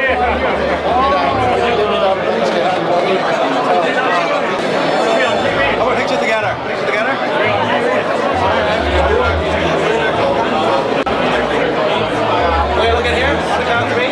How about picture together? Picture together? Okay, look at here. On the count of three.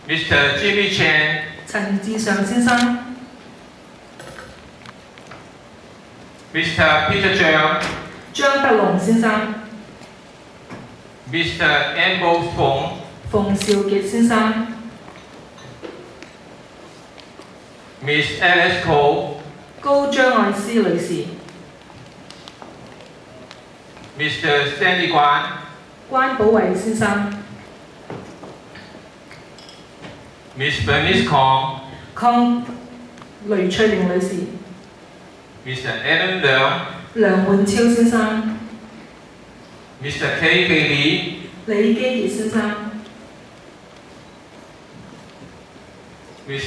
Mr. Jimmy Chan， 陳志祥先生 Mr. Peter Zhang， 張德龍先生 Mr. Ambo Fong， 馮兆傑先生 Miss Alice Cole， 高張愛詩女士 Mr. Stanley Guan， 關寶慧先生 Miss Bernice Kong， 康雷翠玲女士 Mr. Alan Leung， 梁煥超先生 Mr. K. Lee， 李基傑先生 Miss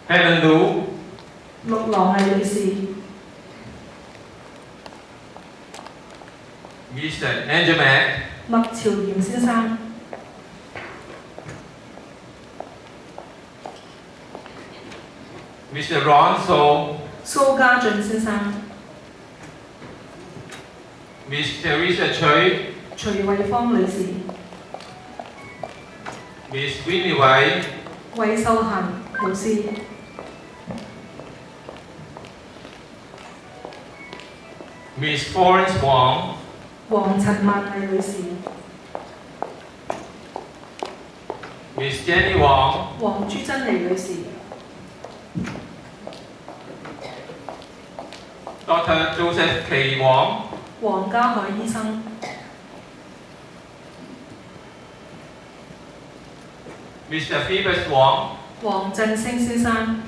Helen Lu， 陸郎毅女士 Mr. Angel Mac， 麥朝炎先生 Mr. Ron So， 蘇家俊先生 Miss Teresa Choi， 徐慧芳女士 Miss Winnie Wei， 韋秀嫻老師 Miss Florence Wong， 黃陳曼麗女士 Miss Jenny Wong， 黃朱珍妮女士 Dr. Joseph K. Wong， 黃家海醫生 Mr. Phoebus Wong， 黃振星先生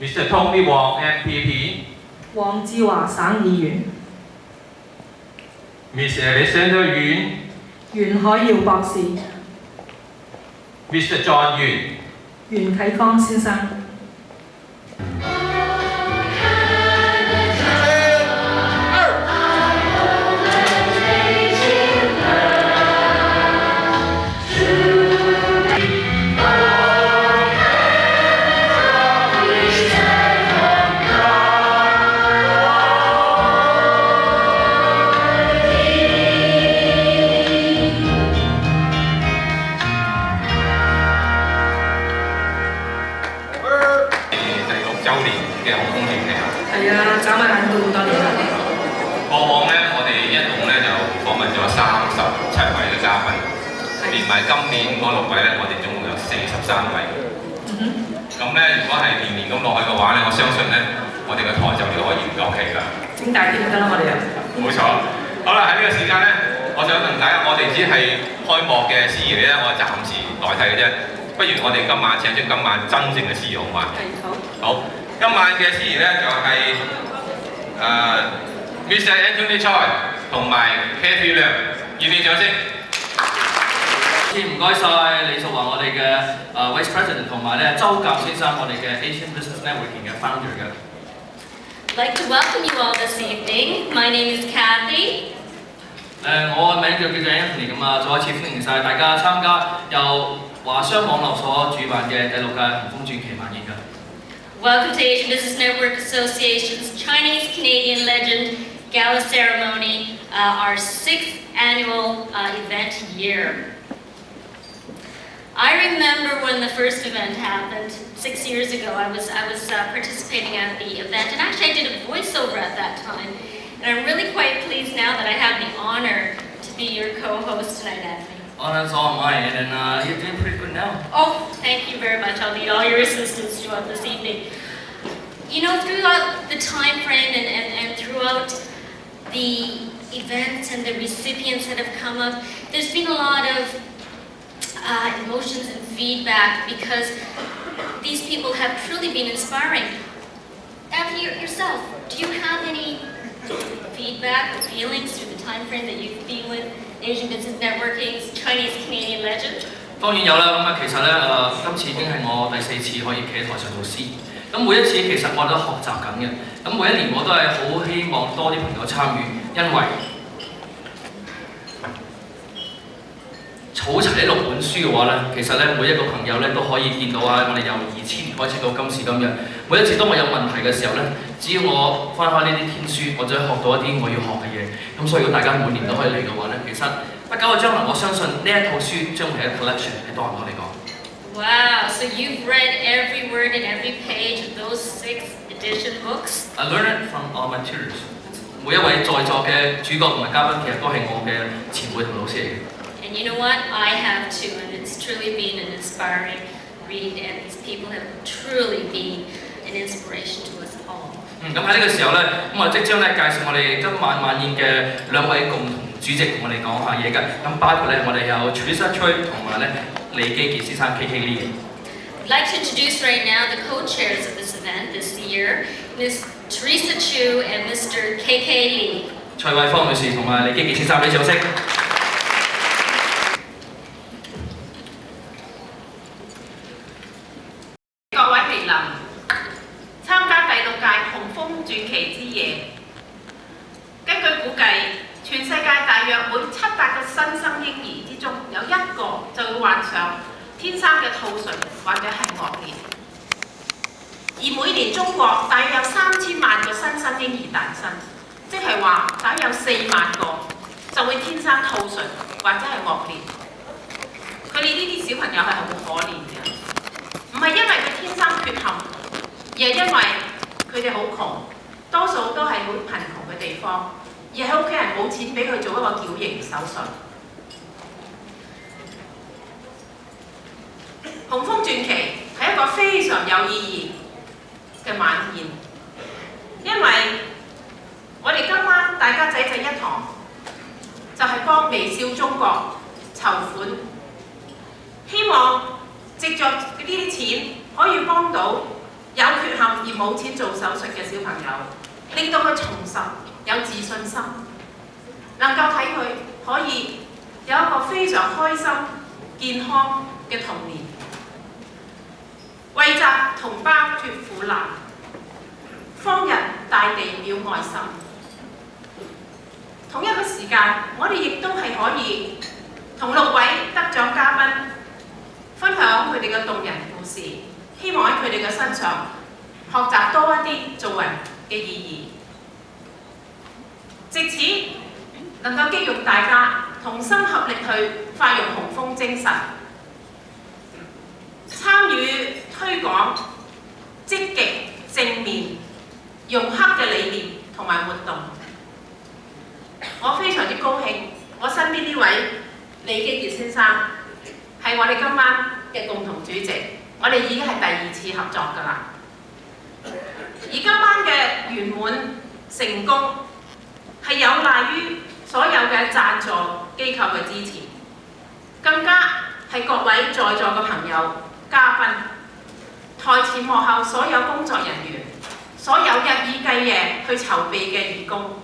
Mr. Tony Wong MPP， 黃志華省議員 Miss Alexander Yun， 袁海耀博士 Mr. John Yun， 袁啟康先生。係啊，眨下眼都好多年啦。過往咧，我哋一共咧就訪問咗37位嘅嘉賓，連埋今年嗰6位咧，我哋總共有43位。咁咧，如果係年年咁落去嘅話咧，我相信咧，我哋嘅台就可以唔夠期啦。整大啲就得啦，我哋又。冇錯。好啦，喺呢個時間咧，我想同大家，我哋只係開幕嘅司儀咧，我暫時代替嘅啫。不如我哋今晚請出今晚真正嘅司儀好嘛？係好。好。今晚嘅司儀咧就係Mr. Anthony Choi 同埋 Kathy Leung， 熱烈掌聲！先唔該晒李淑華我哋嘅Vice President 同埋咧周甲先生我哋嘅 Asian Business Networking 嘅 Founder 嘅。I'd like to welcome you all this evening. My name is Kathy. 我嘅名叫Anthony 咁啊，再一次歡迎晒大家參加由華商網絡所主辦嘅第6屆紅風傳奇晚宴嘅。Welcome to Asian Business Network Association's Chinese Canadian Legend Gala Ceremony, our 6th annual event year. I remember when the first event happened 6 years ago. I was participating at the event, and actually I did a voiceover at that time. And I'm really quite pleased now that I have the honor to be your co-host tonight, Anthony. Honor's all mine, and you're doing pretty good now. Oh, thank you very much. I'll need all your assistance throughout this evening. You know, throughout the time frame and throughout the events and the recipients that have come up, there's been a lot of emotions and feedback because these people have truly been inspiring. Anthony, yourself, do you have any feedback or feelings through the time frame that you've been with Asian Business Networking's Chinese Canadian Legend? 當然有啦，咁啊其實咧今次已經係我第4次可以企喺台上做司，咁每一次其實我都學習緊嘅，咁每一年我都係好希望多啲朋友參與，因為儲齊呢6本書嘅話咧，其實咧每一個朋友咧都可以見到啊！我哋由2000年開始到今時今日，每一次當我有問題嘅時候咧，只要我翻開呢啲天書，我就會學到一啲我要學嘅嘢。咁所以如果大家每年都可以嚟嘅話咧，其實不久嘅將來，我相信呢一套書將會係一個 collection 係對我嚟講。Wow! So you've read every word and every page of those 6th edition books? I learned it from all my tutors. 每一位在座嘅主角同埋嘉賓，其實都係我嘅前輩同老師嚟嘅。And you know what? I have too, and it's truly been an inspiring read, and these people have truly been an inspiration to us all. 咁喺呢個時候咧，咁我即將咧介紹我哋今晚晚宴嘅2位共同主席同我哋講下嘢嘅。咁包括咧，我哋有 Teresa Choi 同埋咧李基傑先生 KK Lee。I'd like to introduce right now the co-chairs of this event this year, Ms. Teresa Chu and Mr. KK Lee. 蔡慧芳女士同埋李基傑先生，俾掌聲。各位莅臨參加第6屆紅風傳奇之夜。根據估計，全世界大約每700個新生嬰兒之中，有1個就會患上天生嘅兔唇或者係惡裂。而每年中國大約有3000萬個新生嬰兒誕生，即係話大約有4萬個就會天生兔唇或者係惡裂。佢哋呢啲小朋友係好可憐嘅。唔係因為佢天生缺陷，而係因為佢哋好窮，多數都係好貧窮嘅地方，而係屋企人冇錢俾佢做一個矯形手術。紅風傳奇係一個非常有意義嘅晚宴，因為我哋今晚大家濟濟一堂，就係幫微笑中國籌款，希望藉着呢啲錢可以幫到有缺陷而冇錢做手術嘅小朋友，令到佢重拾有自信心，能夠睇佢可以有一個非常開心、健康嘅童年，為澤同胞脱苦難，方日大地表愛心。同一個時間，我哋亦都係可以同6位得獎嘉賓分享佢哋嘅動人故事，希望喺佢哋嘅身上學習多一啲做人嘅意義，藉此能夠激勵大家同心合力去發揚紅風精神，參與推廣積極正面融洽嘅理念同埋活動。我非常之高興，我身邊呢位李基傑先生係我哋今晚嘅共同主席，我哋已經係第2次合作㗎啦。而今晚嘅圓滿成功係有賴於所有嘅贊助機構嘅支持，更加係各位在座嘅朋友、嘉賓、台前幕後所有工作人員、所有日以繼夜去籌備嘅義工。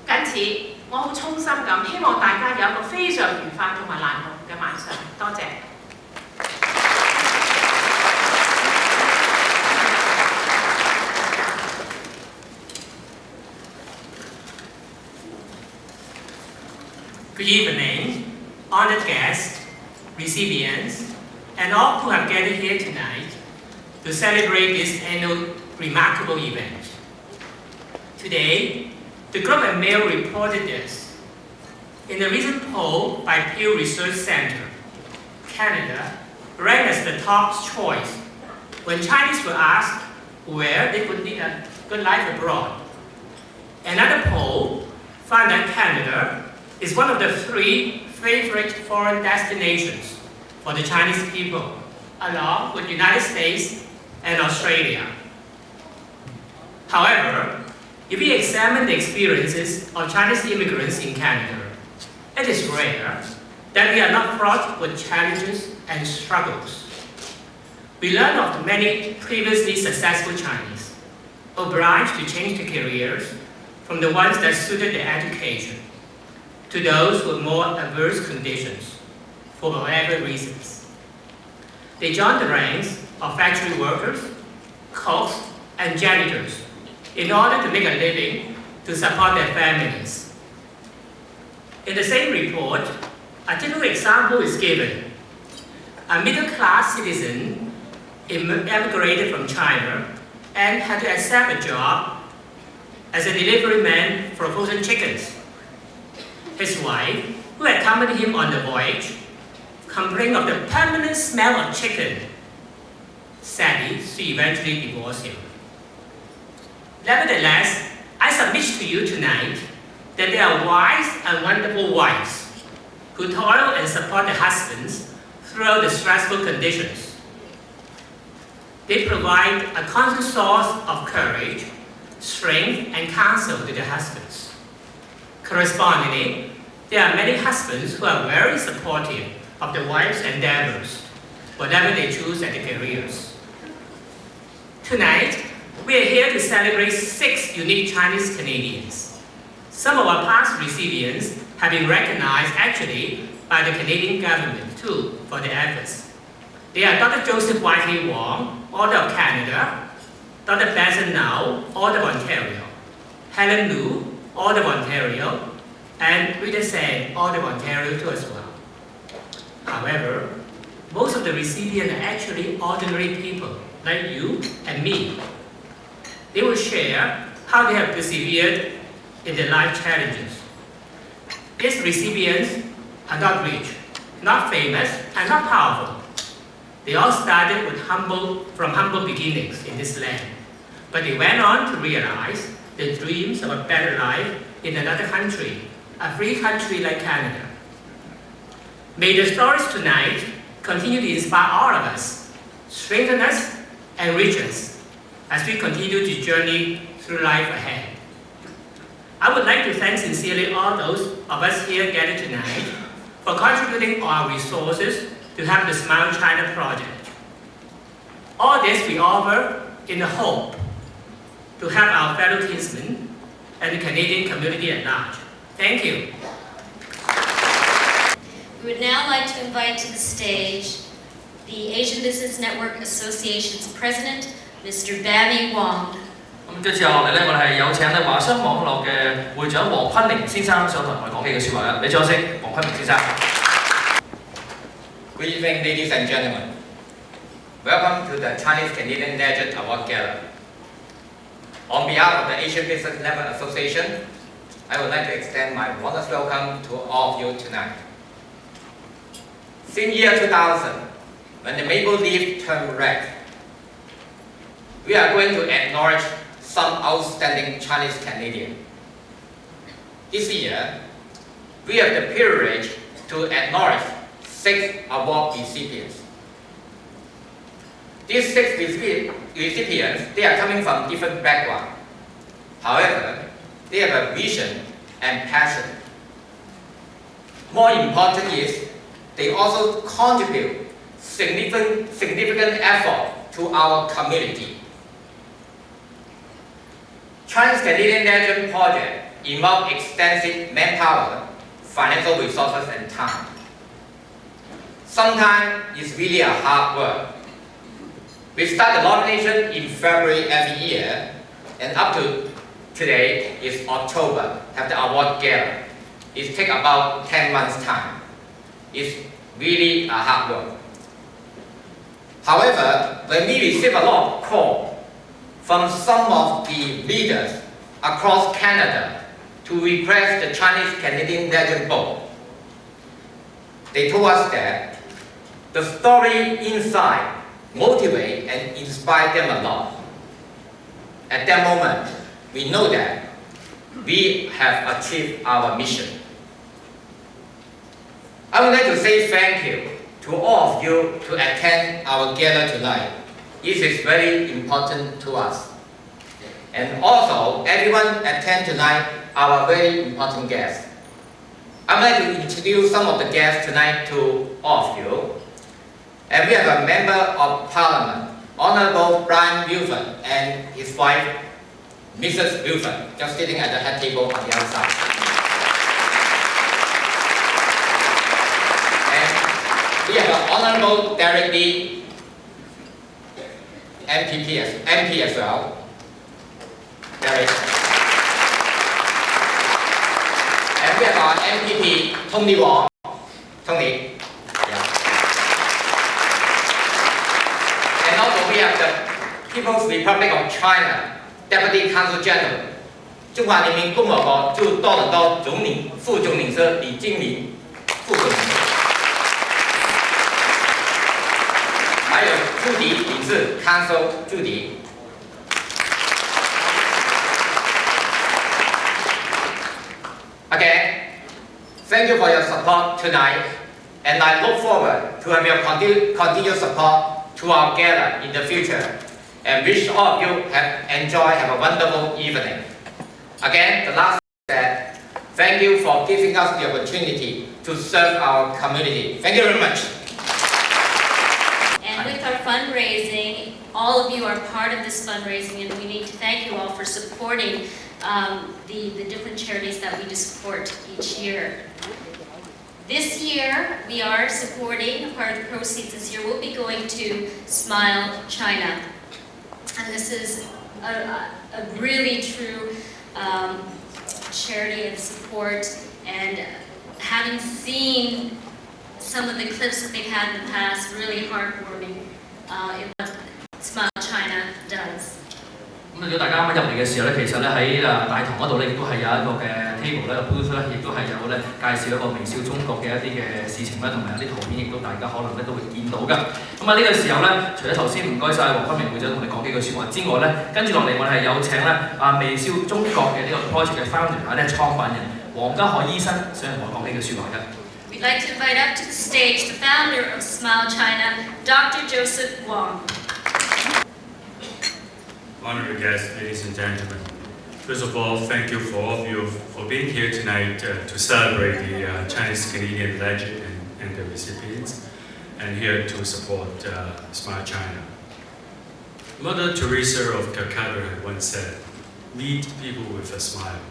僅此，我好衷心咁希望大家有一個非常愉快同埋難忘嘅晚上。多謝。Good evening, honored guests, recipients, and all who have gathered here tonight to celebrate this annual remarkable event. Today, the Globe and Mail reported this. In a recent poll by Pew Research Center, Canada ranked as the top choice when Chinese were asked where they could lead a good life abroad. Another poll found that Canada is one of the 3 favorite foreign destinations for the Chinese people, along with the United States and Australia. However, if we examine the experiences of Chinese immigrants in Canada, it is rare that we are not fraught with challenges and struggles. We learn of many previously successful Chinese obliged to change their careers from the ones that suited their education to those with more adverse conditions for whatever reasons. They joined the ranks of factory workers, cooks, and janitors in order to make a living to support their families. In the same report, a typical example is given. A middle-class citizen emigrated from China and had to accept a job as a delivery man for frozen chickens. His wife, who accompanied him on the voyage, complained of the permanent smell of chicken. Sadly, she eventually divorced him. Nevertheless, I submit to you tonight that there are wise and wonderful wives who toil and support their husbands throughout the stressful conditions. They provide a constant source of courage, strength, and counsel to their husbands. Correspondingly, there are many husbands who are very supportive of the wives' endeavors, whatever they choose as their careers. Tonight, we are here to celebrate 6 unique Chinese Canadians. Some of our past recipients have been recognized actually by the Canadian government too for their efforts. They are Dr. Joseph Y.K. Wong, Order of Canada, Dr. Benson Now, Order of Ontario, Helen Liu, Order of Ontario, and Rita Sen, Order of Ontario too as well. However, most of the recipients are actually ordinary people like you and me. They will share how they have persevered in their life challenges. These recipients are not rich, not famous, and not powerful. They all started with from humble beginnings in this land, but they went on to realize their dreams of a better life in another country, a free country like Canada. May the stories tonight continue to inspire all of us, strengthen us, and reach us as we continue to journey through life ahead. I would like to thank sincerely all those of us here gathered tonight for contributing our resources to help the Smile China project. All this we offer in the hope to help our fellow kinsmen and the Canadian community at large. Thank you. We would now like to invite to the stage the Asian Business Network Association's President, Mr. Bammy Wong. 咁跟住落嚟咧，我哋係有請咧華商網絡嘅會長黃坤明先生上台同我哋講幾句説話嘅，俾掌聲，黃坤明先生。Good evening, ladies and gentlemen. Welcome to the Chinese Canadian Legend Award Gala. On behalf of the Asian Business Network Association, I would like to extend my warmest welcome to all of you tonight. Since year 2000, when the maple leaf turned red, we are going to acknowledge some outstanding Chinese Canadians. This year, we have the privilege to acknowledge 6 award recipients. These 6 recipients, they are coming from different backgrounds. However, they have a vision and passion. More important is, they also contribute significant effort to our community. Chinese Canadian Legend Project involves extensive manpower, financial resources, and time. Sometimes it's really a hard work. We start the nomination in February every year, and up to today is October, have the award gala. it takes about 10 months' time. It's really a hard work. However, when we receive a lot of calls from some of the leaders across Canada to request the Chinese-Canadian legend book, they told us that the story inside motivate and inspire them a lot. At that moment, we know that we have achieved our mission. I would like to say thank you to all of you to attend our gala tonight. This is very important to us. And also, everyone attend tonight our very important guests. I'd like to introduce some of the guests tonight to all of you. And we have a Member of Parliament, Honourable Brian Wilson, and his wife, Mrs. Wilson, just sitting at the head table on the other side. And we have an Honourable Derek Lee, MP as well. Derek. And we have our MPP, Tony Wong. Tony. And also we have the People's Republic of China Deputy Consul General 中华人民共和国驻多伦多副总领事李金林副总领事，还有朱迪领事 Consul 朱迪。Okay, thank you for your support tonight, and I look forward to have your continued support to our gala in the future, and wish all of you have a wonderful evening. Again, the last that thank you for giving us the opportunity to serve our community. Thank you very much. And with our fundraising, all of you are part of this fundraising, and we need to thank you all for supporting the different charities that we support each year. This year, we are supporting, part of the proceeds this year will be going to Smile China. And this is a really true charity and support, and having seen some of the clips that they've had in the past, really heartwarming in what Smile China does. 咁如果大家啱啱入嚟嘅時候咧，其實咧喺大堂嗰度咧，亦都係有一個嘅 table 咧，個 booth 咧，亦都係有咧介紹一個微笑中國嘅一啲嘅事情啦，同埋有啲圖片，亦都大家可能咧都會見到㗎。咁啊呢個時候咧，除咗頭先唔該晒黃坤明會長同你講幾句説話之外咧，跟住落嚟我哋係有請咧微笑中國嘅呢個 project 嘅 founder 咧創辦人黃家海醫生想同我講幾句説話嘅。We'd like to invite up to the stage the founder of Smile China, Dr. Joseph Wong. Honored guests, ladies and gentlemen. First of all, thank you for all of you for being here tonight to celebrate the Chinese-Canadian legend and the recipients, and here to support Smile China. Mother Teresa of Calcutta had once said, "Meet people with a smile,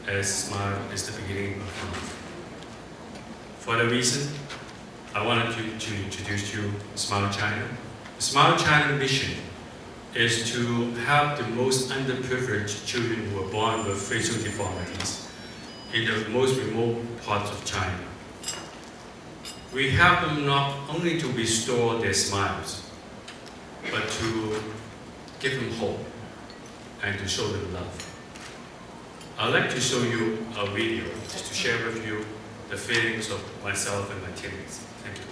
as smile is the beginning of life." For that reason, I wanted to introduce you Smile China. The Smile China mission is to help the most underprivileged children who are born with facial deformities in the most remote parts of China. We help them not only to restore their smiles, but to give them hope and to show them love. I'd like to show you a video just to share with you the feelings of myself and my teammates. Thank you.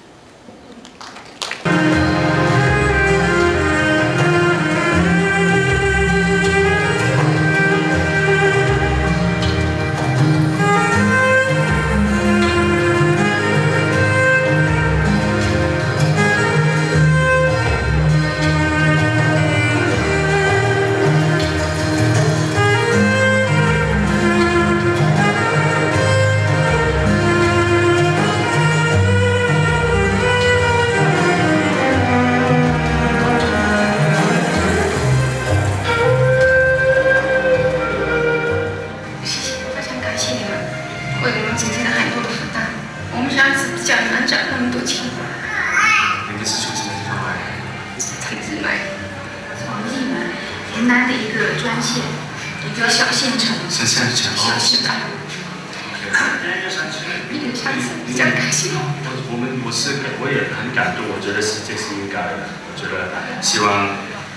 我也很感动，我觉得这是应该的。我觉得希望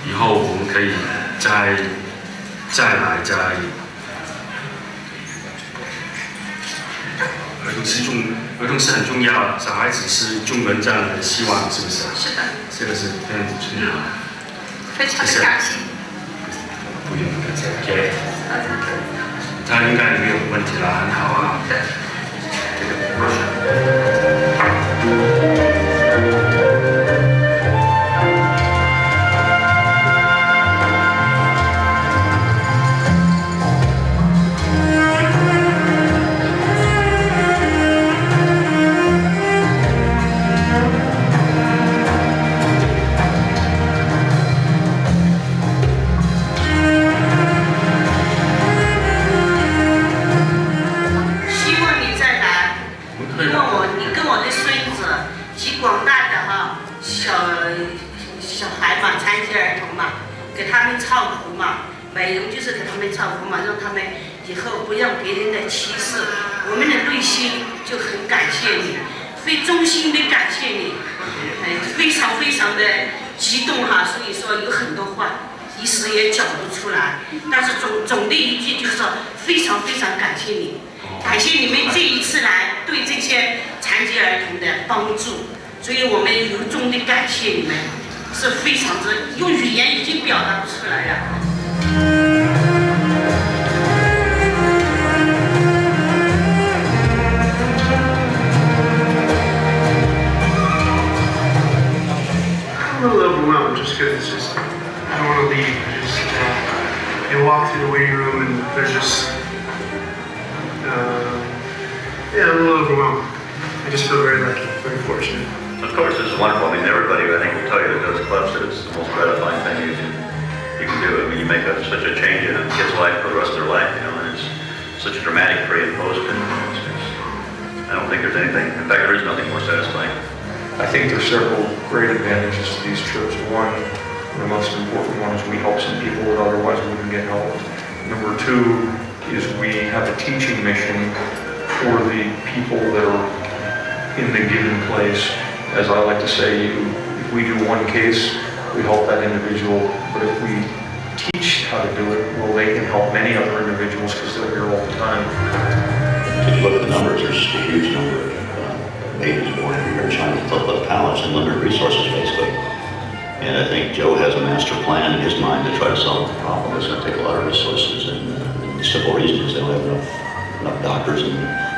以后我们可以再来。儿童是很重要，小孩子是中文将来的希望，是不是？是的。这个是非常重要。非常的感谢。不用感谢 ，OK。他应该没有问题了，很好啊。这个小孩嘛，残疾儿童嘛，给他们唱福嘛，美容就是给他们唱福嘛，让他们以后不让别人的歧视。我们的内心就很感谢你，非衷心的感谢你，非常非常的激动哈。所以说有很多话一时也讲不出来，但是总的一句就是说非常非常感谢你，感谢你们这一次来对这些残疾儿童的帮助。所以我们由衷的感谢你们，是非常之用语言已经表达不出来了。I'm a little overwhelmed just because it's just, I don't want to leave. You walk through the waiting room and there's just, yeah, I'm a little overwhelmed. I just feel very lucky, very fortunate. Of course, this is wonderful. I mean, everybody, I think, will tell you that does clubs that it's the most gratifying thing you can do. I mean, you make such a change in a kid's life for the rest of their life, you know, and it's such a dramatic pre and post. I don't think there's anything, in fact, there is nothing more satisfying. I think there's several great advantages to these trips. One, the most important one is we help some people that otherwise wouldn't get help. Number two is we have a teaching mission for the people that are in the given place. As I like to say, if we do one case, we help that individual, but if we teach how to do it, well, they can help many other individuals because they're here all the time. If you look at the numbers, there's just a huge number of babies born here in China with left palates and limited resources, basically. And I think Joe has a master plan in his mind to try to solve the problem. It's going to take a lot of resources, and the simple reason is they don't have enough doctors and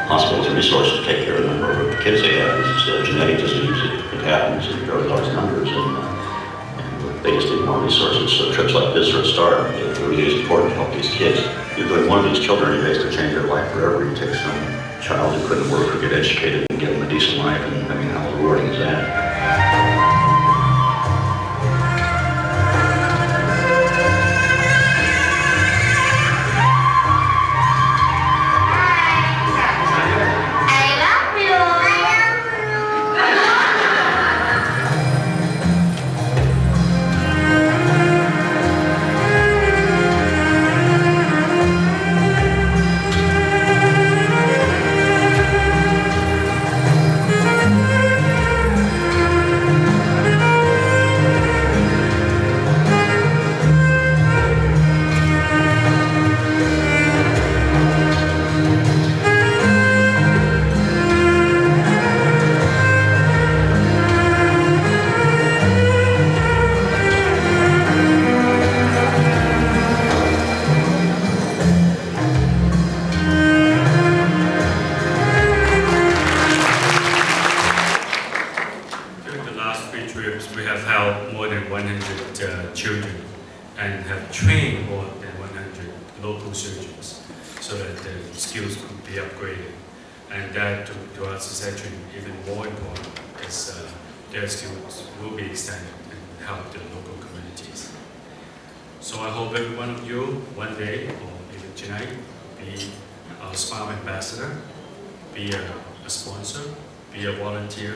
hospitals and resources to take care of the number of kids they have. It's a genetic disease. It happens in very large numbers, and they just need more resources. So trips like this are a start. It really is important to help these kids. You're doing one of these children, you basically change their life forever. You take some child who couldn't work or get educated and give them a decent life, and I mean, how rewarding is that? children and have trained more than 100 local surgeons so that the skills could be upgraded. And that to us is actually even more important as their skills will be extended and help the local communities. So I hope every one of you one day or even tonight be our SMILE ambassador, be a sponsor, be a volunteer,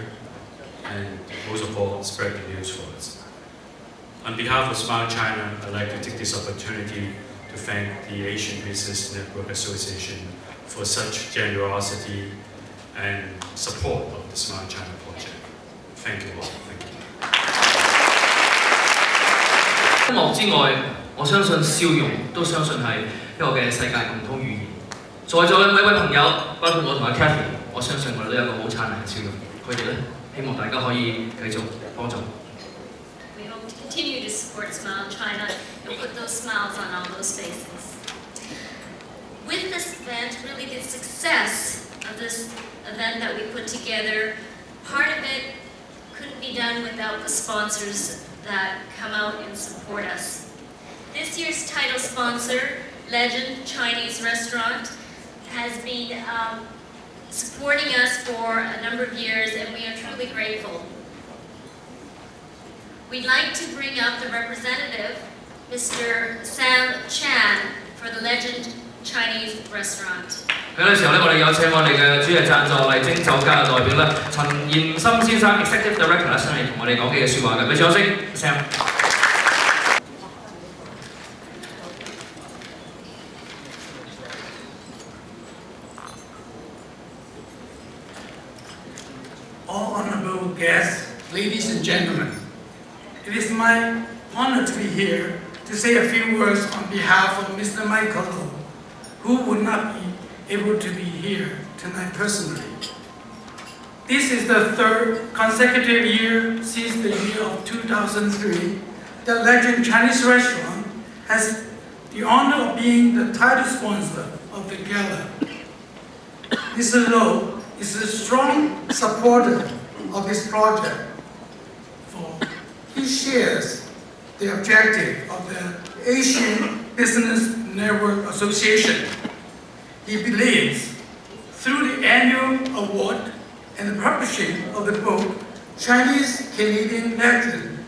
and most of all, spread the news for us. On behalf of SMILE China, I'd like to take this opportunity to thank the Asian Business Network Association for such generosity and support of the Smart China project. Thank you all. Thank you. 音樂之外，我相信笑容都相信係一個嘅世界共通語言。在座嘅每一位朋友，包括我同阿 Cathy， 我相信我哋都有一個好燦爛嘅笑容。佢哋咧，希望大家可以繼續幫助。We hope to continue to support Smile China and put those smiles on all those faces. With this event, really the success of this event that we put together, part of it couldn't be done without the sponsors that come out and support us. This year's title sponsor, Legend Chinese Restaurant, has been supporting us for a number of years, and we are truly grateful. We'd like to bring up the representative, Mr. Sam Chan, for the Legend Chinese Restaurant. 喺呢個時候咧，我哋有請我哋嘅主日贊助麗晶酒家嘅代表咧，陳賢森先生 Executive Director 咧上嚟同我哋講幾句説話嘅，俾掌聲 ，Sam。All honorable guests, ladies and gentlemen, it is my honor to be here to say a few words on behalf of Mr. Michael Low, who would not be able to be here tonight personally. This is the third consecutive year since the year of 2003 that Legend Chinese Restaurant has the honor of being the title sponsor of the gala. Mr. Low is a strong supporter of this project, for he shares the objective of the Asian Business Network Association. He believes through the annual award and the publishing of the book, Chinese Canadian Legend,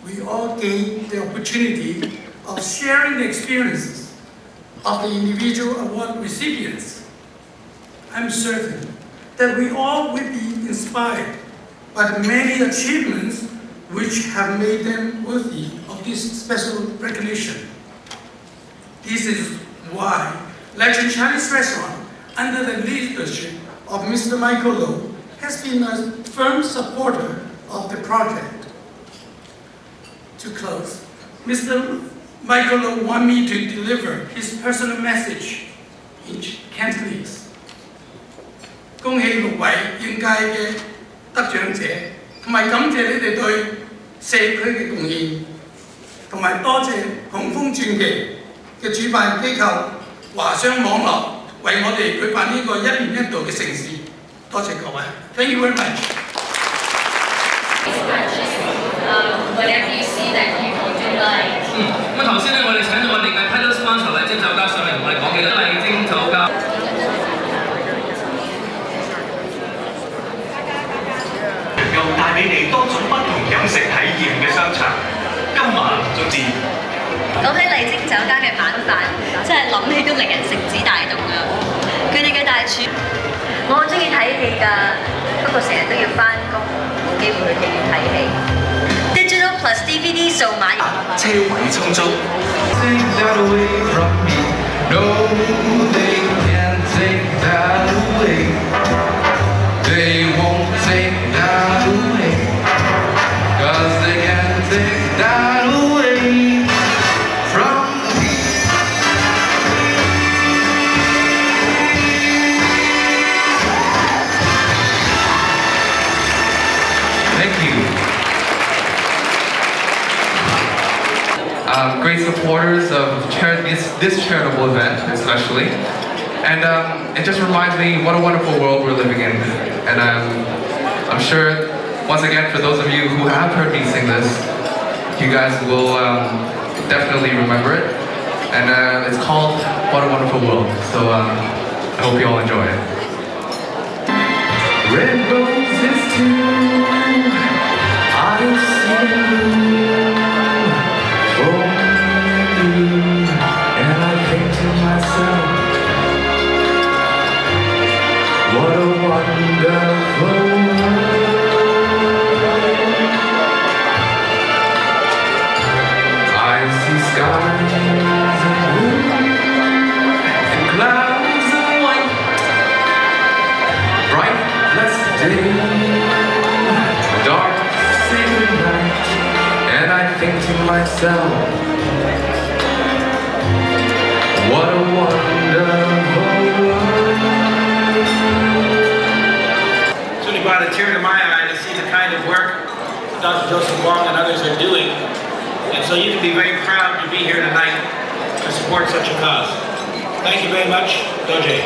we all gain the opportunity of sharing the experiences of the individual award recipients. I'm certain that we all will be inspired by the many achievements which have made them worthy of this special recognition. This is why Legend Chinese Restaurant, under the leadership of Mr. Michael Low, has been a firm supporter of the project. To close, Mr. Michael Low wants me to deliver his personal message in Cantonese. 恭喜6位應屆嘅得獎者，同埋感謝你哋對社區嘅貢獻，同埋多謝紅峰傳奇嘅主辦機構華商網絡為我哋舉辦呢個一年一度嘅盛事。多謝各位 ，Thank you very much. Whatever you see that you do like. 咁頭先咧，我哋請咗我哋嘅 title sponsor 麗晶酒家上嚟同我哋講嘅麗晶酒家。又帶你哋多種不同飲食體驗嘅商場。今晚總之，講起麗晶酒家嘅晚飯，真係諗起都令人食指大動啊！佢哋嘅大廚，我好中意睇戲㗎，不過成日都要返工，冇機會去戲院睇戲。Digital Plus DVD 數碼車位充足。They won't take that away, 'cause they can't take that away from me. Thank you. Great supporters of this charitable event, especially. And it just reminds me what a wonderful world we're living in. And I'm sure, once again, for those of you who have heard me sing this, you guys will definitely remember it. And it's called What a Wonderful World. So I hope you all enjoy it. Red roses too, I've seen for you, and I think to myself, what a wonderful world. I see skies of blue and clouds of white, bright sitting dark sacred night, and I think to myself, what a wonderful world. It's really brought a tear to my eye to see the kind of work Dr. Joseph Wong and others are doing. And so you can be very proud to be here tonight to support such a cause. Thank you very much, Doje.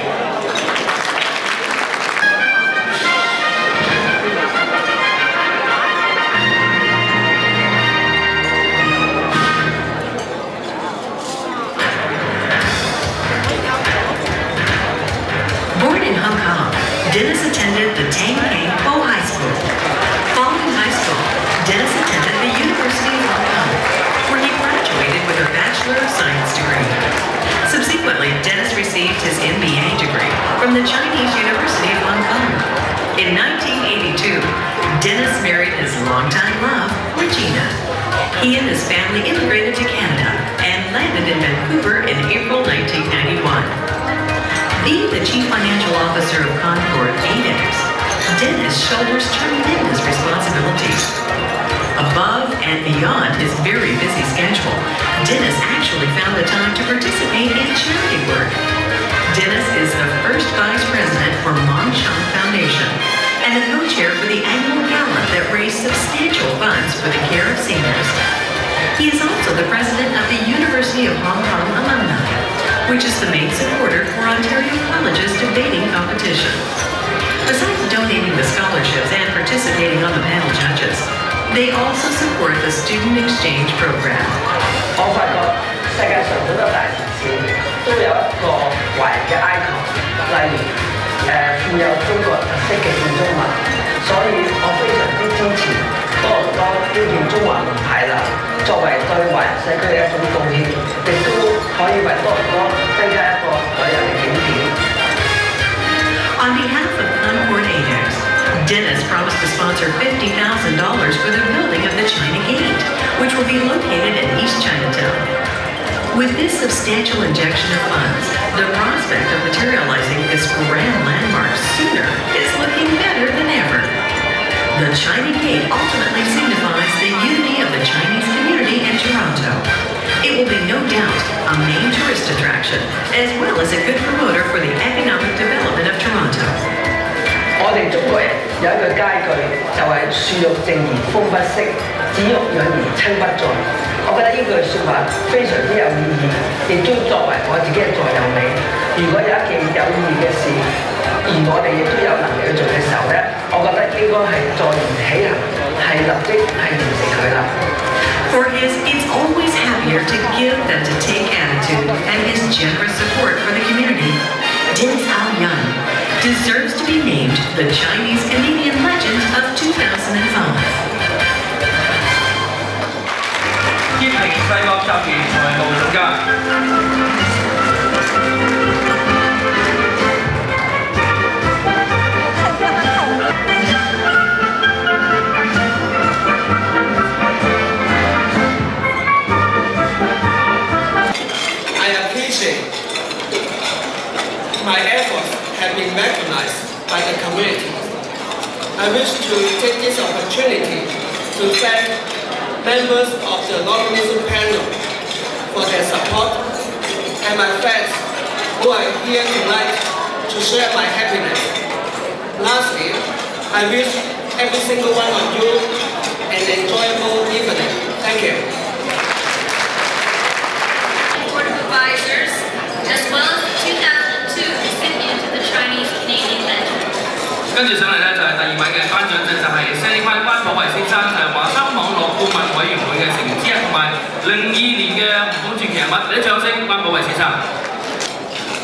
Born in Hong Kong, Dennis attended the Tang Po High School. Following high school, Dennis attended the University of Hong Kong, where he graduated with a Bachelor of Science degree. Subsequently, Dennis received his MBA degree from the Chinese University of Hong Kong. In 1982, Dennis married his longtime love, Regina. He and his family immigrated to Canada and landed in Vancouver in April 1991. Being the Chief Financial Officer of Concord ADEX, Dennis shoulders tremendous responsibilities. Above and beyond his very busy schedule, Dennis actually found the time to participate in charity work. Dennis is the first Vice President for Mong Shang Foundation and the co-chair for the annual gala that raised substantial funds for the care of seniors. He is also the President of the University of Hong Kong Alumni, which is the main supporter for Ontario College's debating competition. Besides donating the scholarships and participating on the panel judges, they also support the student exchange program. 我發覺世界上好多大城市都有一個華人嘅 icon， 例如富有中國特色嘅建築物，所以我非常之支持多倫多興建中華門牌樓，作為對華人社區嘅一種貢獻，亦都可以為多倫多增加一個旅遊嘅景點。On behalf of Concord ADEX, Dennis promised to sponsor $50,000 for the building of the China Gate, which will be located in East Chinatown. With this substantial injection of funds, the prospect of materializing this grand landmark sooner is looking better than ever. The China Gate ultimately signifies the unity of the Chinese community in Toronto. It will be no doubt a main tourist attraction, as well as a good promoter for the economic development of Toronto. 我哋中國人有一句佳句，就係樹欲靜而風不息，子欲養而親不在。我覺得呢句説話非常之有意義，亦都作為我自己嘅座右銘。如果有一件有意義嘅事，而我哋亦都有能力去做嘅時候咧，我覺得應該係坐言起行，係立即係完成佢啦。For his "it's always happier to give than to take" attitude and his generous support for the community, Dennis Al-Yan deserves to be named the Chinese Canadian Legend of 2005. 葉平世國集團財務總監。My efforts have been recognized by the community. I wish to take this opportunity to thank members of the nomination panel for their support and my friends who are here tonight to share my happiness. Lastly, I wish every single one of you an enjoyable evening. Thank you. Board of Advisors, as well as the 2002 recipient of the Chinese Canadian Legend. 跟住上嚟咧就係第二位嘅頒獎證，就係4關關寶維先生，係華生網絡顧問委員會嘅成員之一，同埋02年嘅紅館傳奇人物。你啲掌聲，關寶維先生。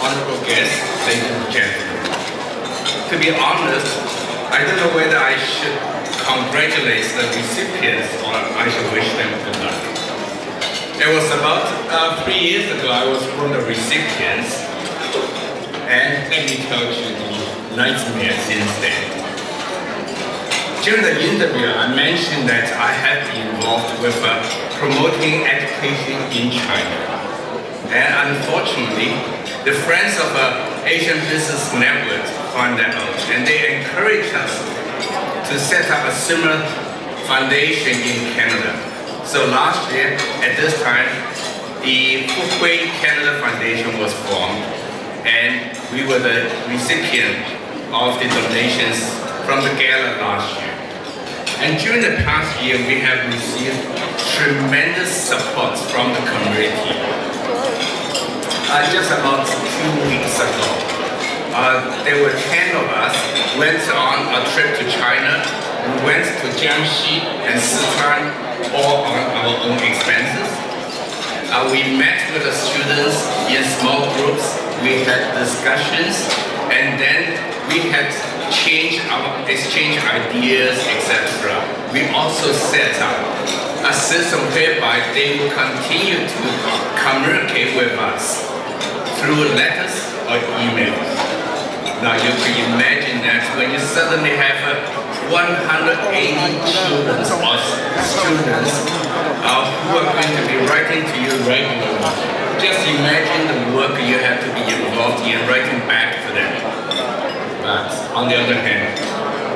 Honorable guests, ladies and gentlemen. To be honest, I don't know whether I should congratulate the recipients or I should wish them good luck. It was about 3 years ago I was one of the recipients, and let me tell you the nightmare since then. During the interview, I mentioned that I have been involved with promoting education in China. And unfortunately, the friends of Asian Business Network found that out, and they encouraged us to set up a similar foundation in Canada. So last year, at this time, the Fukui Canada Foundation was formed, and we were the recipient of the donations from the gala last year. And during the past year, we have received tremendous support from the community. Just about 2 weeks ago, there were 10 of us went on a trip to China. We went to Jiangxi and Sichuan, all on our own expenses. We met with the students in small groups. We had discussions, and then we had exchange ideas, etc. We also set up a system whereby they will continue to communicate with us through letters or emails. Now you can imagine that when you suddenly have 180 children or students who are going to be writing to you regularly, just imagine the work you have to be involved in writing back to them. But on the other hand,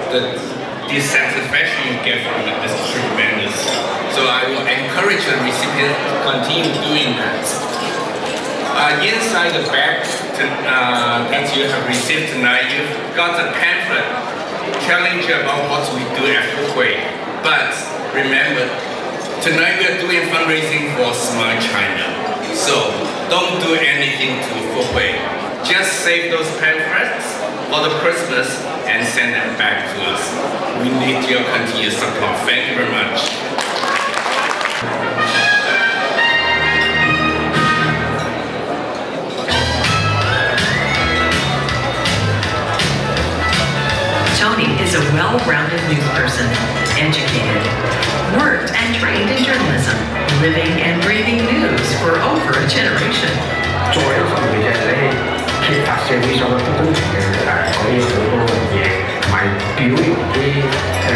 the satisfaction you get from it is tremendous. So I will encourage the recipient to continue doing that. Inside the bag that you have received tonight, you've got a pamphlet telling you about what we do at Fukui. But remember, tonight we are doing fundraising for Smart China. So don't do anything to Fukui. Just save those pamphlets for the Christmas and send them back to us. We need your continued support. Thank you very much. Tony is a well-rounded news person, educated, worked and trained in journalism, living and breathing news for over a generation. 作為一個媒體咧，揭發社會上嘅不公平嘅嗰啲好多嘢，同埋表揚啲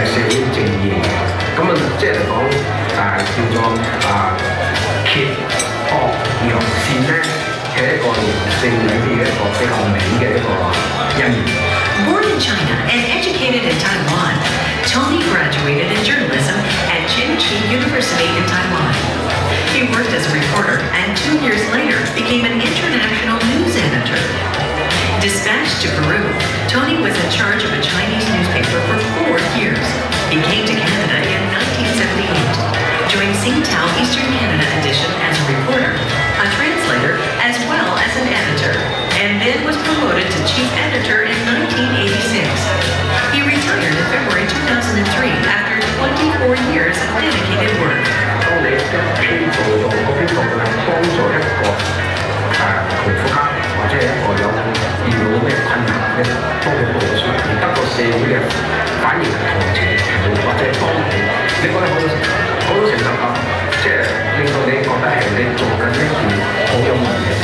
社會正義。咁啊，即係嚟講叫做揭惡揚善咧，係一個人性裏邊嘅一個比較美嘅一個一面。Born in China and educated in Taiwan, Tony graduated in journalism at Jinchi University in Taiwan. He worked as a reporter and 2 years later became an international news editor. Dispatched to Peru, Tony was in charge of a Chinese newspaper for 4 years. He came to Canada in 1978, joined Singtao Eastern Canada edition as a reporter, a translator, as well as an editor, and then was promoted to chief editor in 1986. He retired in February 2003 after 24 years of dedicated work. 當你一做到嗰邊度咧，幫助一個窮苦家庭或者係一個有遇到咩困難咧，幫佢報出嚟，而得到社會嘅反應同情或者幫你，你覺得好多成就感，即係令到你覺得係你做緊一件好有意義嘅事。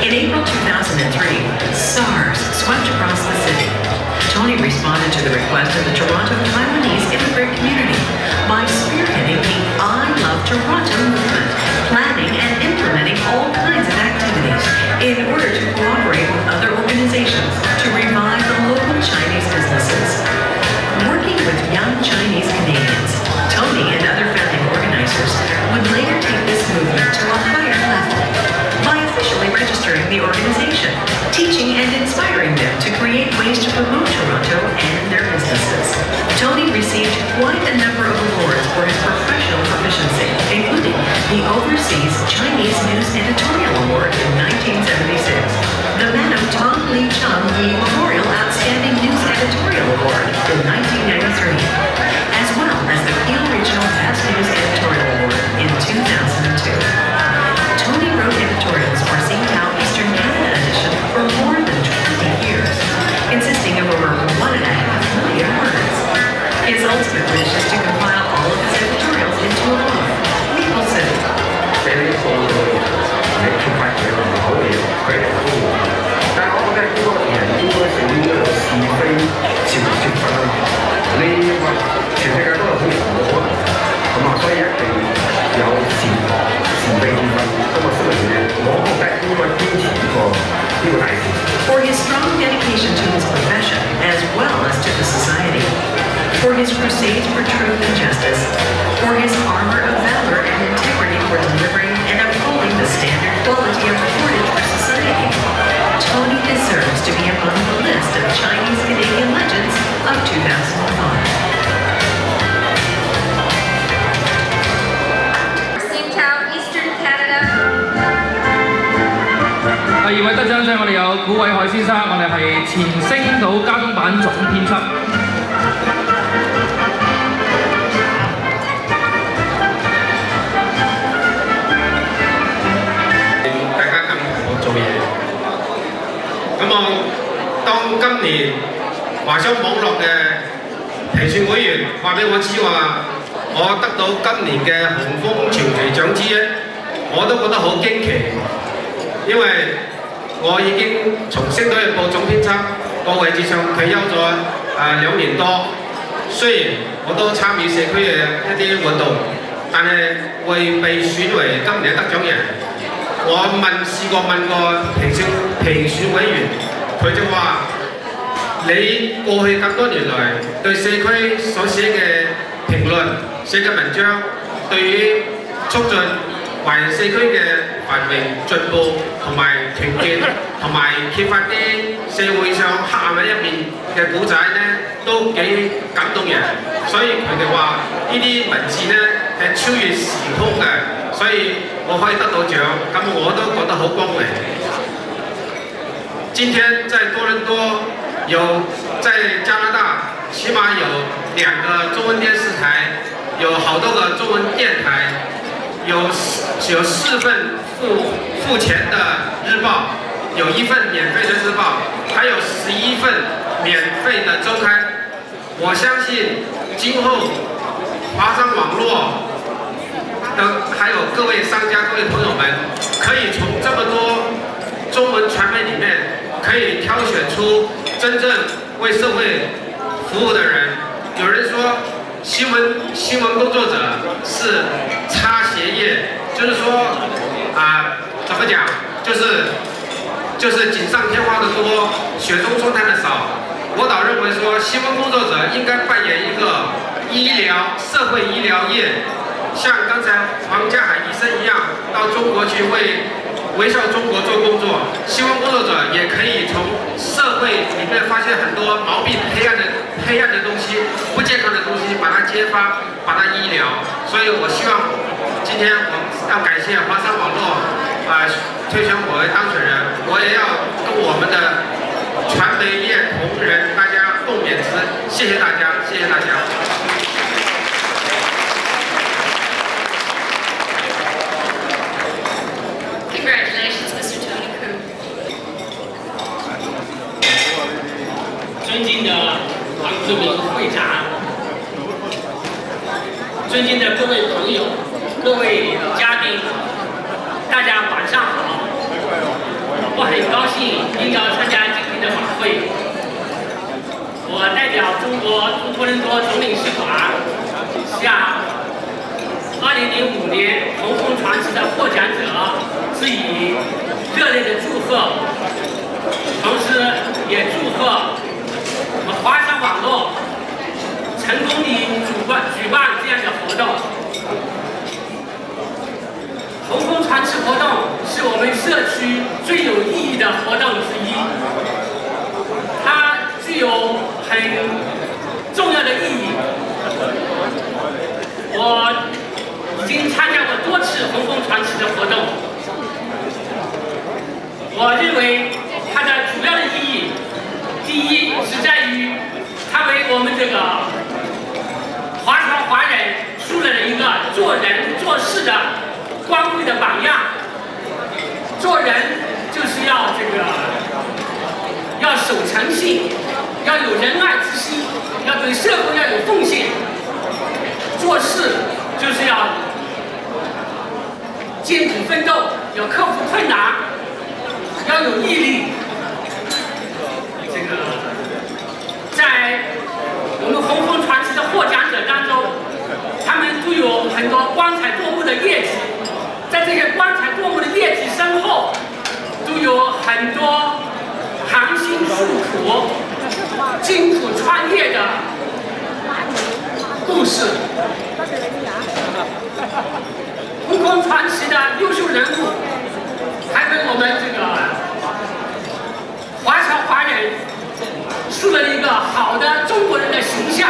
In April 2003, SARS swept across the city. Tony responded to the request of the Toronto Taiwanese immigrant community by spearheading the I Love Toronto movement, planning and implementing all kinds of activities in order to cooperate with other organizations to revive the local Chinese businesses. Working with young Chinese Canadians, Tony and other founding organizers would later take this movement to a higher level by officially registering the organization, teaching and inspiring them to create ways to promote Toronto and their businesses. Tony received quite a number of awards for his professional proficiency, including the Overseas Chinese News Editorial Award in 1976, the Madam Tong Li Chung Yi Memorial Outstanding News Editorial Award in 1993, as well as the Peel Regional Best News Editorial Award in 2002. Tony wrote editorials for Singtao Eastern Canada edition for more than 20 years, consisting of over 1.5 million words. His ultimate wish is to compile all of his editorials into a book, Maple City. 俾你報道你揭發佢唔好嘅嘢，佢係好嘅。但係我覺得呢個人應該社會應該有是非是分啊嘛。你話全世界都有好人冇可能，咁啊，所以一定有是非。States for Truth and Justice, for his armor of valor and integrity for delivering and upholding the standard quality of reportage for society. Tony deserves to be among the list of Chinese Canadian legends of 2005. Eastern Canada。第二位得獎者，我哋有古偉海先生，我哋係前星島交通版總編輯。大家咁同我做嘢，咁我當今年華商網絡嘅評選會員話俾我知話，我得到今年嘅紅峰傳奇獎之一，我都覺得好驚奇，因為我已經從《星島日報》總編輯個位置上退休咗2年多，雖然我都參與社區嘅一啲活動，但係未被選為今年嘅得獎人。我試過問過評選委員，佢就話：你過去咁多年來對社區所寫嘅評論、寫嘅文章，對於促進華人社區嘅繁榮進步同埋團結，同埋揭發啲社會上黑暗嘅一面嘅古仔呢，都幾感動人。所以佢哋話呢啲文字呢係超越時空嘅，所以我可以得到獎，咁我都覺得好光榮。今天在多倫多在加拿大，起碼有2個中文電視台，有好多個中文電台，有4份付錢的日報，有1份免費的日報，還有11份免費的週刊。我相信今後華商網絡還有各位商家、各位朋友們，可以從這麼多中文傳媒裡面，可以挑選出真正為社會服務的人。有人說新聞工作者是擦鞋業，就是說怎麼講，就是錦上添花的多，雪中送炭的少。我倒認為說新聞工作者應該扮演一個社會醫療業，像剛才黃家海醫生一樣，到中國去為微笑中國做工作。新聞工作者也可以從社會裡面發現很多毛病、黑暗的東西、不健康的東西，把它揭發，把它醫療。所以我希望今天我要感謝華商網絡推選我為當選人，我也要跟我們的傳媒業同仁大家共勉之。謝謝大家，謝謝大家。Congratulations, Mr. Tony Koo. 尊敬的黄志明会长，尊敬的各位朋友、各位嘉宾，大家晚上好！我很高兴应邀参加今天的晚会。我代表中国多伦多总领事馆向2005年红枫传奇的获奖者致以热烈的祝贺，同时也祝贺我们华商网络成功地举办这样的活动。红枫传奇活动是我们社区最有意义的活动之一，它具有很重要的意义。我已经参加过多次红枫传奇的活动，我认为它的主要的意义，第一是在于它为我们这个华人树立了一个做人做事的光辉的榜样。做人就是要守诚信，要有仁爱之心，要对社会要有奉献。做事就是要艰苦奋斗，要克服困难，要有毅力。在我们红枫传奇的获奖者当中，他们都有很多光彩夺目的业绩，在这些光彩夺目的业绩身后，都有很多含辛茹苦、辛苦创业的故红枫传奇的优秀人物，还为我们这个华侨华人树立了一个好的中国人的形象。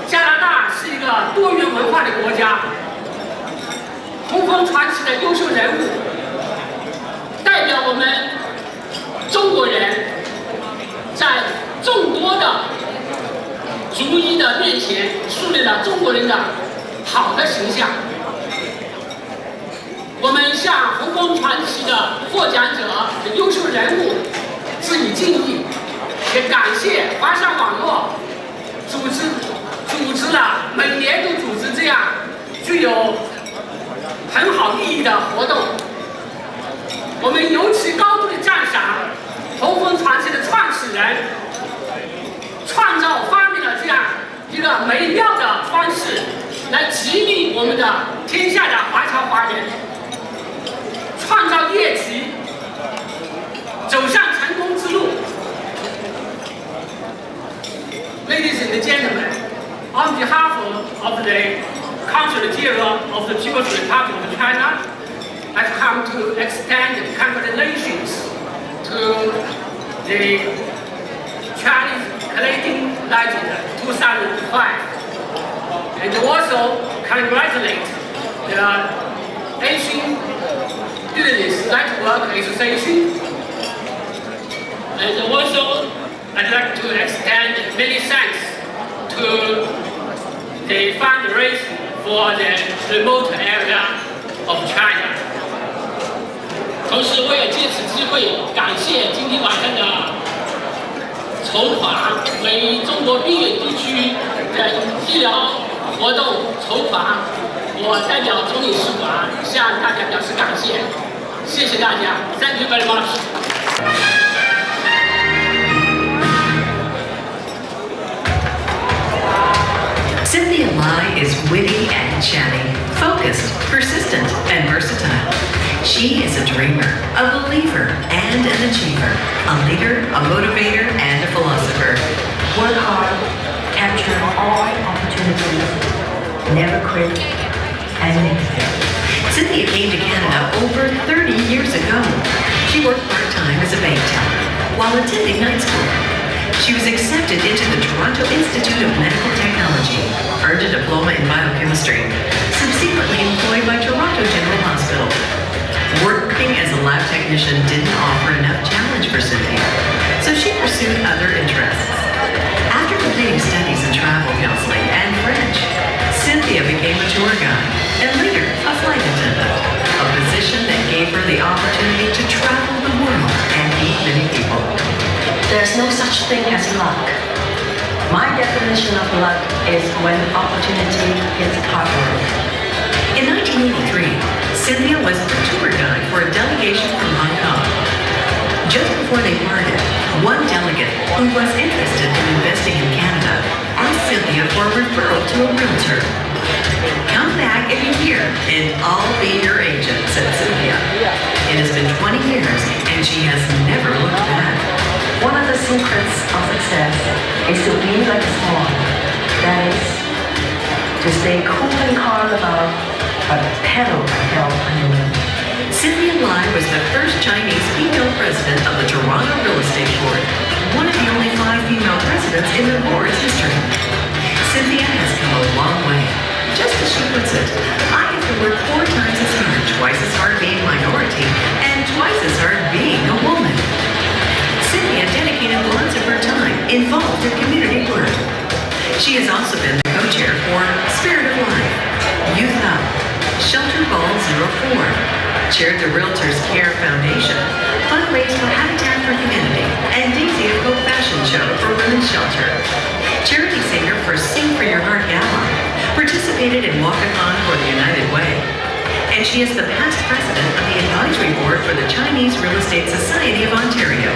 加拿大是一个多元文化的国家，红枫传奇的优秀人物代表我们中国人在众多的族裔的面前树立了中国人的好的形象。我们向红枫传奇的获奖者的优秀人物致以敬意，也感谢华商网络组织了每年都组织这样具有很好意义的活动。我们尤其高度的赞赏红枫传奇的创始人发明了这样一个美妙的方式，来激励我们的天下的华侨华人创造业绩，走上成功之路。Ladies and gentlemen, on behalf of the Consul General of the People's Republic of China, I've come to extend congratulations to the Chinese Canadian Legend 2005, and also congratulate the Asian Business Network Association, and also I'd like to extend many thanks to the fundraising for the remote area of China. 同时，我也借此机会感谢今天晚上的筹款，为中国边远地区的医疗活动筹款。我代表总领事馆向大家表示感谢，谢谢大家 ，Thank you very much. Cynthia Lai is witty and chatty, focused, persistent, and versatile. She is a dreamer, a believer, and an achiever, a leader, a motivator, and a philosopher. Work hard, capture all opportunities, never quit, and next step. Cynthia came to Canada over 30 years ago. She worked part-time as a bank teller while attending night school. She was accepted into the Toronto Institute of Medical Technology, earned a diploma in biochemistry, subsequently employed by Toronto General Hospital. Working as a lab technician didn't offer enough challenge for Cynthia, so she pursued other interests. After completing studies in travel counseling and French, Cynthia became a tour guide and later a flight attendant, a position that gave her the opportunity to travel the world and meet many people. There's no such thing as luck. My definition of luck is when opportunity hits hard. In 1983, Cynthia was the tour guide for a delegation from Hong Kong. Just before they parted, one delegate who was interested in investing in Canada asked Cynthia for a referral to a realtor. "Come back in a year and I'll be your agent," said Cynthia. It has been 20 years and she has never looked back. One of the secrets of success is to be like a swan. That is, to stay cool and calm about, but pedal hell underneath. Cynthia Lai was the first Chinese female president of the Toronto Real Estate Board, one of the only 5 female presidents in the board's history. Cynthia has come a long way. Just as she puts it, "I have to work 4 times as hard, twice as hard being a minority, and twice as hard being a woman." Cynthia dedicated lots of her time involved in community work. She has also been the co-chair for Spirit of Life, Youth Up, Shelter Ball 04, chaired the Realtors Care Foundation, fundraised for Habitat for Humanity, and Daisy of Hope Fashion Show for Women's Shelter. Charity singer for Sing for Your Heart Gala, participated in Walkathon for the United Way, and she is the past president of the advisory board for the Chinese Real Estate Society of Ontario.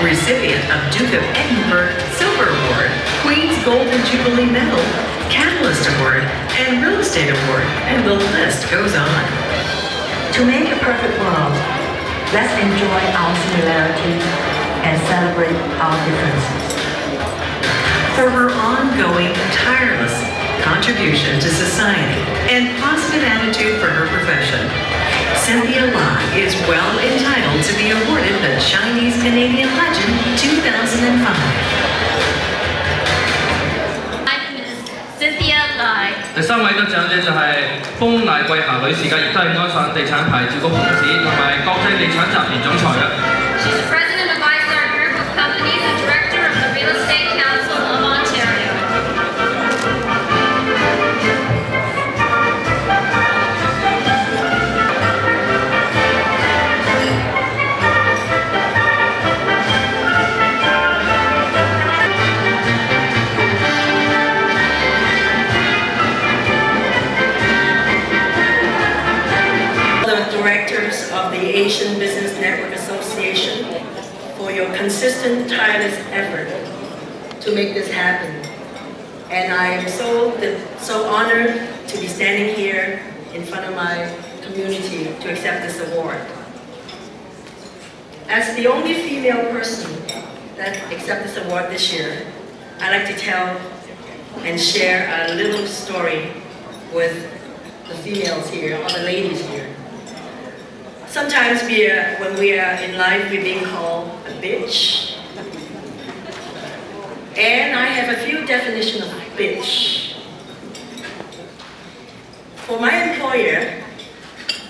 Recipient of Duke of Edinburgh Silver Award, Queen's Golden Jubilee Medal, Catalyst Award, and Real Estate Award, and the list goes on. To make a perfect world, let's enjoy our similarities and celebrate our differences. For her ongoing, tireless contribution to society, and positive attitude for her profession. Cynthia Lai is well entitled to be awarded the Chinese Canadian Legend 2005. Cynthia Lai。第3位得獎者就係豐麗桂霞女士嘅，亦都係安省地產牌照局董事同埋國際地產集團總裁嘅。She's the president of ISAR Group of Companies and director of the Real Estate Council of Ontario. Directors of the Asian Business Network Association for your consistent, tireless effort to make this happen. And I am so honored to be standing here in front of my community to accept this award. As the only female person that accepted this award this year, I'd like to tell and share a little story with the females here, or the ladies here. Sometimes when we are in life, we're being called a bitch. And I have a few definitions of bitch. For my employer,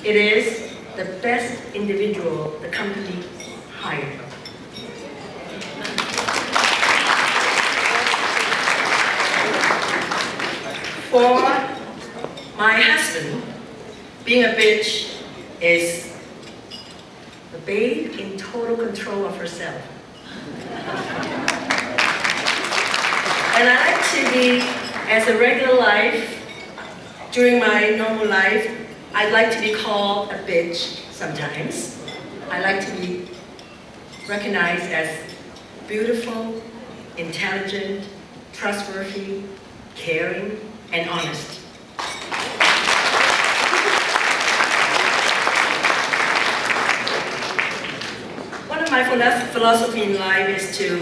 it is the best individual the company hired. For my husband, being a bitch is the babe in total control of herself. And I like to be, as a regular life, during my normal life, I'd like to be called a bitch sometimes. I like to be recognized as beautiful, intelligent, trustworthy, caring, and honest. My philosophy in life is to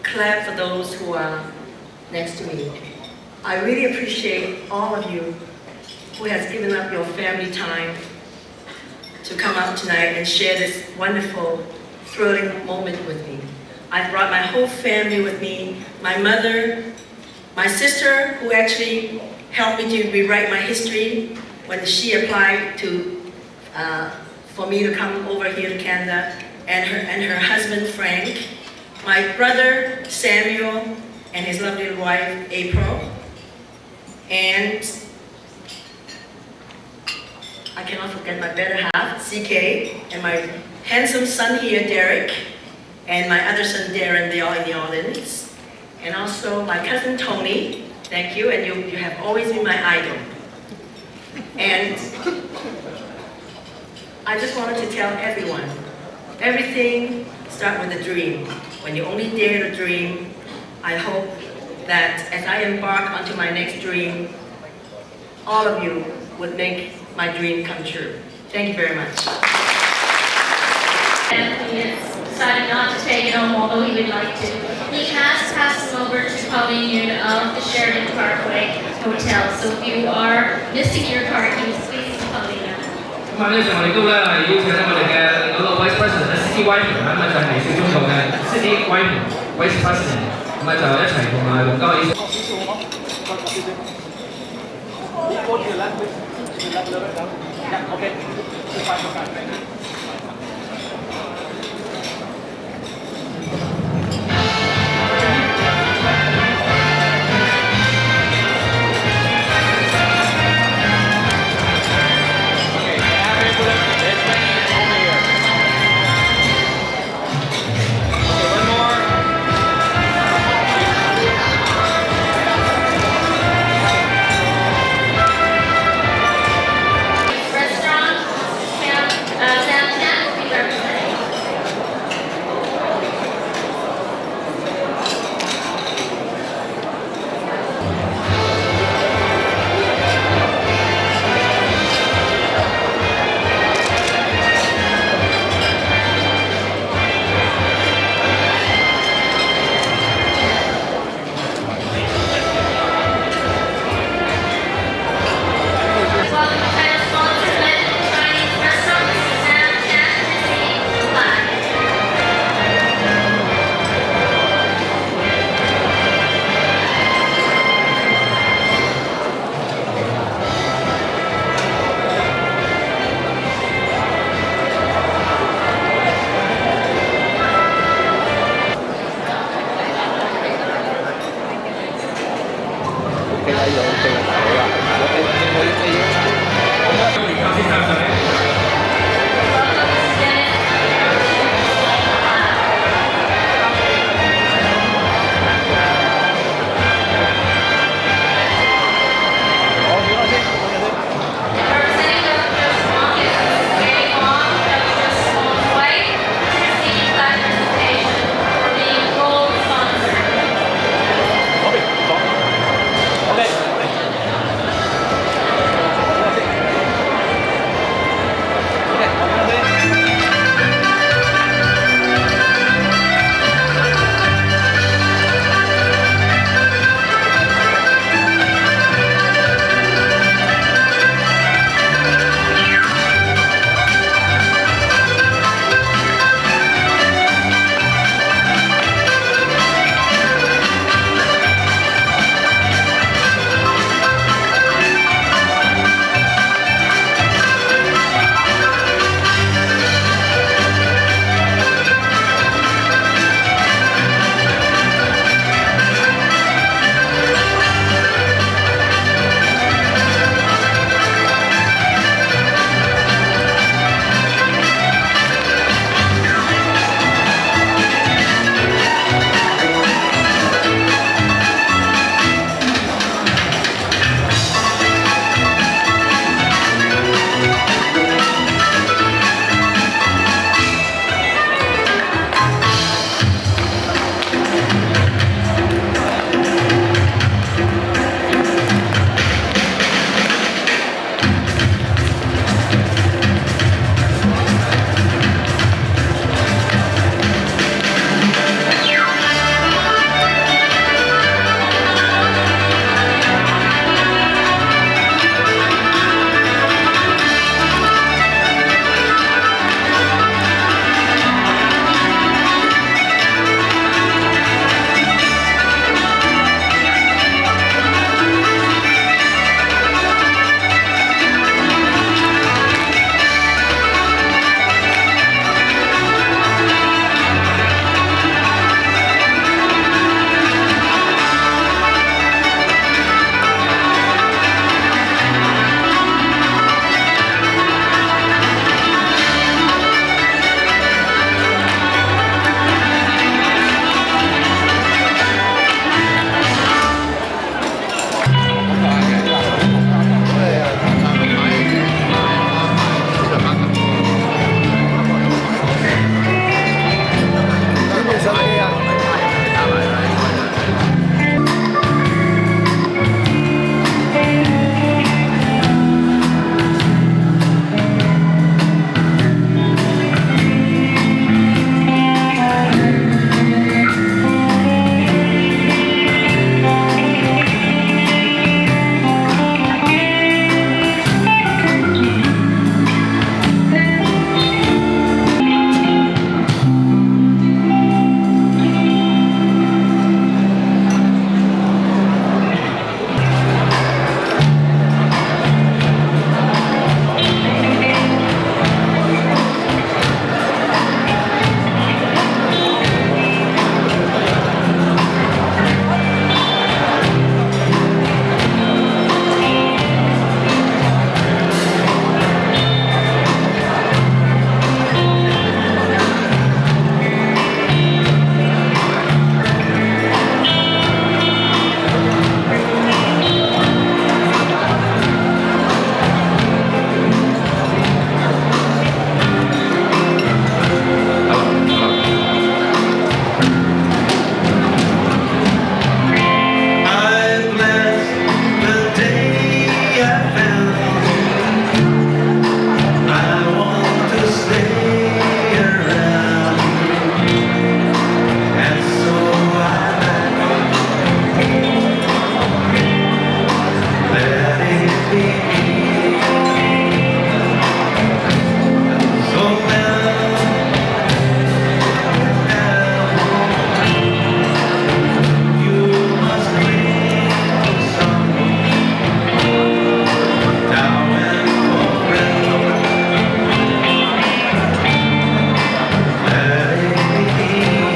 clap for those who are next to me. I really appreciate all of you who has given up your family time to come out tonight and share this wonderful, thrilling moment with me. I brought my whole family with me, my mother, my sister, who actually helped me to rewrite my history when she applied for me to come over here to Canada, and her husband Frank, my brother Samuel, and his lovely wife April, and I cannot forget my better half, CK, and my handsome son here, Derek, and my other son Darren, they are in the audience, and also my cousin Tony, thank you, and you have always been my idol. And I just wanted to tell everyone, everything starts with a dream. When you only dare to dream, I hope that as I embark onto my next dream, all of you would make my dream come true. Thank you very much. Anthony has decided not to take it home, although he would like to. He has passed them over to Pauline Yun of the Sheridan Parkway Hotel. So if you are missing your car keys, please Pauline. 咁啊，呢時我哋都咧係邀請咧我哋嘅嗰個 Vice President 咧 City 威廉啦，咁啊就係微笑中國嘅 City 威廉 Vice President，咁啊就一齊同埋黃家偉。Okay.